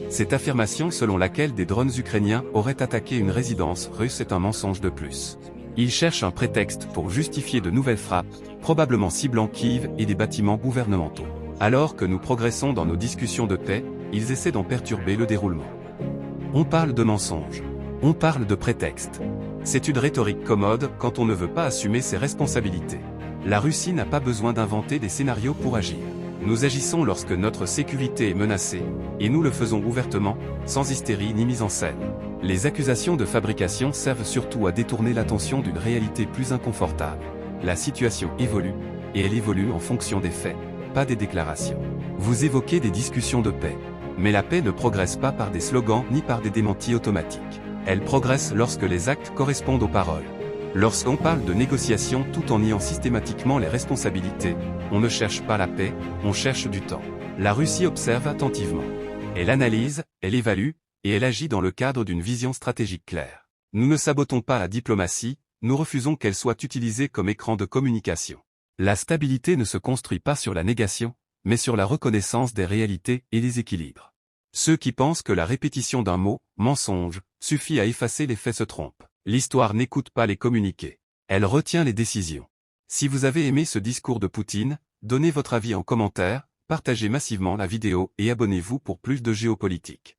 Cette affirmation selon laquelle des drones ukrainiens auraient attaqué une résidence russe est un mensonge de plus. Ils cherchent un prétexte pour justifier de nouvelles frappes, probablement ciblant Kiev et des bâtiments gouvernementaux. Alors que nous progressons dans nos discussions de paix, ils essaient d'en perturber le déroulement. On parle de mensonges. On parle de prétexte. C'est une rhétorique commode quand on ne veut pas assumer ses responsabilités. La Russie n'a pas besoin d'inventer des scénarios pour agir. Nous agissons lorsque notre sécurité est menacée, et nous le faisons ouvertement, sans hystérie ni mise en scène. Les accusations de fabrication servent surtout à détourner l'attention d'une réalité plus inconfortable. La situation évolue, et elle évolue en fonction des faits, pas des déclarations. Vous évoquez des discussions de paix. Mais la paix ne progresse pas par des slogans ni par des démentis automatiques. Elle progresse lorsque les actes correspondent aux paroles. Lorsqu'on parle de négociation tout en niant systématiquement les responsabilités, on ne cherche pas la paix, on cherche du temps. La Russie observe attentivement. Elle analyse, elle évalue, et elle agit dans le cadre d'une vision stratégique claire. Nous ne sabotons pas la diplomatie, nous refusons qu'elle soit utilisée comme écran de communication. La stabilité ne se construit pas sur la négation, mais sur la reconnaissance des réalités et des équilibres. Ceux qui pensent que la répétition d'un mot, mensonge, suffit à effacer les faits se trompent. L'histoire n'écoute pas les communiqués. Elle retient les décisions. Si vous avez aimé ce discours de Poutine, donnez votre avis en commentaire, partagez massivement la vidéo et abonnez-vous pour plus de géopolitique.